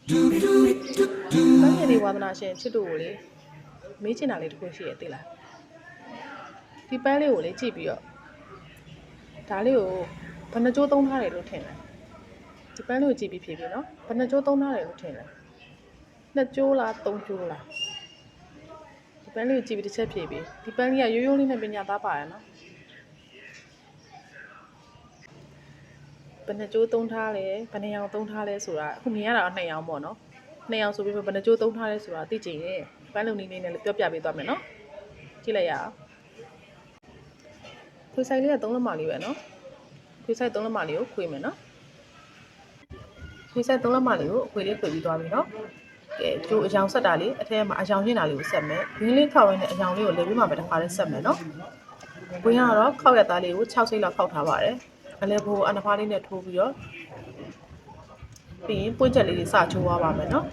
ပန်းရည်ဝါသနာရှင်ချစ်တို့ကိုလေမေးချင်တာလေးတစ်ခုရှိရသေးလားဒီပန်းလေးကိုလေကြည့်ပြီးတော့ဒါလေးကိုဘယ်နှကြိုးသုံးထားတယ်လို့ထင်လဲဒီပန်းလေးကိုကြည့်ပြီးဖြေပြီနော်ဘယ်နှကြိုးသုံးထားတယ်လို့ထင်လဲနှစ်ကြိုးလားသုံးကြိုးလားဒီပန်းလေးကိုကြည့်ပြီးတစ်ချက်ဖြေပြီဒီပန်းလေးကရိုးရိုးလေးနဲ့ပညာသားပါရနော်ဘယ်နှကြိုးသုံးထားလဲဘယ်နှရောင်သုံးထားလဲဆိုတာအခုမြင်ရတာ2ရောင်ပေါ့နော်2ရောင်ဆိုပြီးဘယ်နှကြိုးသုံးထားလဲဆိုတာသိချင်ရင်ပန်းလုံးနည်းလေးနဲ့ပြောပြပေးသွားမယ်နော်ကြည့်လိုက်ရအောင်ခွေဆိုင်လေးက3လက်မလေးပဲနော်ခွေဆိုင်3လက်မလေးကိုခွေမယ်နော်ခွေဆိုင်3လက်မလေးကိုအခွေလေးခွေပြီးသွားပြီနော်ကဲကျိုးအယောင်ဆက်တာလေးအထက်မှာအယောင်ရင်းတာလေးကိုဆက်မယ်ဒီလေးခောက်ရင်းနဲ့အယောင်လေးကိုလေပြီးမှပဲတစ်ခါလေးဆက်မယ်နော်ဝင်းကတော့ခောက်ရသားလေးကို6စိတ်လောက်ခောက်ထားပါတယ်အလဲဖို့အနဖားလေးနဲ့ထိုးပြီးတော့ပြီးရင်ပွင့်ချက်လေးတွေစချိုးသွားပါမယ်နော်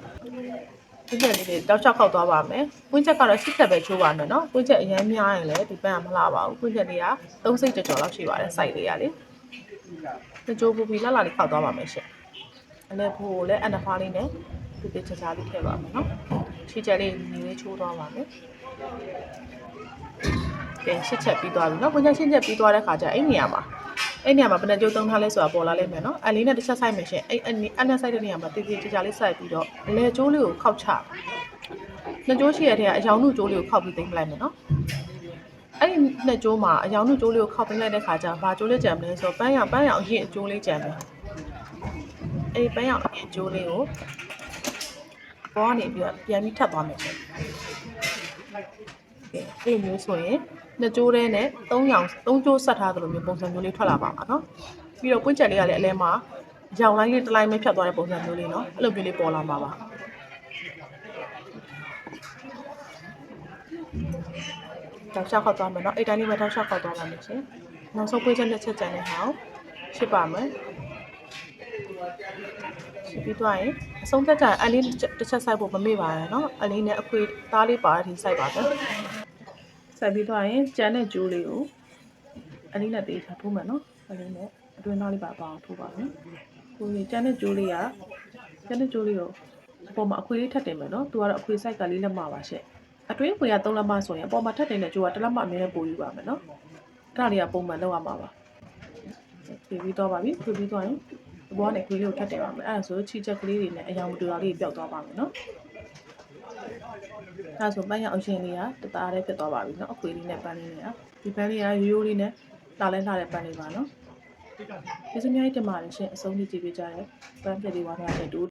ပွင့်ချက်လေးတွေတောက်ချောက်ခောက်သွားပါမယ်ပွင့်ချက်ကတော့စစ်ချက်ပဲချိုးပါမယ်နော်ပွင့်ချက်အရင်များရင်လည်းဒီပန်းကမလှပါဘူးပွင့်ချက်လေးက3စိတ်ကျော်လောက်ရှိပါတယ်စိုက်လေးရလေဒီကြိုးပူပြီးလှလှလေးခောက်သွားပါမယ်ရှင်အလဲဖို့ကိုလည်းအနဖားလေးနဲ့ဒီချာချာလေးထည့်ပါမယ်နော်ချီချက်လေးညီလေးချိုးသွားပါမယ်ကဲရှစ်ချက်ပြီးသွားပြီနော်ပွင့်ချက်ရှင်းချက်ပြီးသွားတဲ့ခါကျအဲ့နေရာမှာဘယ်နှကြိုးသုံးထားလဲဆိုတာပေါ်လာလိမ့်မယ်နော်အလေးနဲ့တစ်ချက်ဆိုင်မယ်ရှင်အဲ့နဲ့ဆိုင်တဲ့နေရာမှာတည်ကြလေးစိုက်ပြီးတော့လေကျိုးလေးကိုခောက်ချနှစ်ကြိုးရှိရတဲ့အယောင်နုကြိုးလေးကိုခောက်ပြီးသိမ်းလိုက်မယ်နော်အဲ့ဒီနှစ်ကြိုးမှာအယောင်နုကြိုးလေးကိုခောက်သိမ်းလိုက်တဲ့ခါကျဘာကြိုးလေးကြံမလဲဆိုတော့ပန်းရောင်အရင်အကြိုးလေးကြံမယ်အဲ့ဒီပန်းရောင်အရင်ကြိုးလေးကိုပေါ်ကနေပြီးတော့ပြန်ပြီးထပ်သွားမယ်ရှင်ကဲအဲ့ဒီမျိုးဆိုရင်နှစ်ကြိုးထဲနဲ့3ကြိုးဆက်ထားသလိုမျိုးပုံစံမျိုးလေးထွက်လာပါမှာနော်ပြီးတော့ပွင့်ချက်လေးကလည်းအလဲမှာရောင်လိုင်းလေးတစ်လိုင်းပဲဖြတ်သွားတဲ့ပုံစံမျိုးလေးနော်အဲ့လိုမျိုးလေးပေါ်လာမှာပါတောက်ချောက်ခောက်သွားမယ်နော်အဲ့တိုင်းလေးပဲတောက်ချောက်ခောက်သွားပါမယ်ရှင်နောက်ဆုံးပွင့်ချက်နဲ့ချက်ကြံတဲ့ဟာကိုရှင်းပါမယ်ရှင်းပြီးသွားရင်အဆုံးသက်ကအလေးတစ်ချက်စိုက်ဖို့မမေ့ပါနဲ့နော်အလေးနဲ့အခွေသားလေးပါတဲ့အထိစိုက်ပါမယ်စိုက်ပြီးသွားရင်ကျန်တဲ့ကျိုးလေးကိုအလေးနဲ့သေးချာထိုးမယ်နော်အလေးနဲ့အတွင်းသားလေးပါအောင်ထိုးပါမယ်ကိုကြီးကျန်တဲ့ကျိုးလေးကိုအပေါ်မှာအခွေလေးထပ်တင်မယ်နော်သူကတော့အခွေစိုက်က4လက်မပါရှင့်အတွင်းခွေက3လက်မဆိုရင်အပေါ်မှာထပ်တင်တဲ့ကျိုးက1လက်မအမြဲတမ်းပို့ယူပါမယ်နော်အဲ့ဒါလေးကပုံမှန်လုပ်ရမှာပါဖြည့်ပြီးတော့ပါပြီဖြည့်ပြီးသွားရင်အပေါ်ကနေခွေလေးကိုထပ်တင်ပါမယ်အဲ့ဒါဆိုချီချက်ကလေးတွေနဲ့အယောင်မတူတာလေးပျောက်သွားပါမယ်နော်ဒါဆိုပန်းရအောင်ရှင်လေးကတသားလေးဖြစ်သွားပါပြီเนาะအခွေလေးနဲ့ပန်းလေးနဲ့ဒီပန်းလေးကရိုးလေးနဲ့လာတဲ့ပန်းလေးပါเนาะဒီစမြိုင်းတင်ပါတယ်ရှင်အဆုံးထိကြည့်ပေးကြတယ်ပန်းပြည့်လေးဝါးထားတဲ့တူ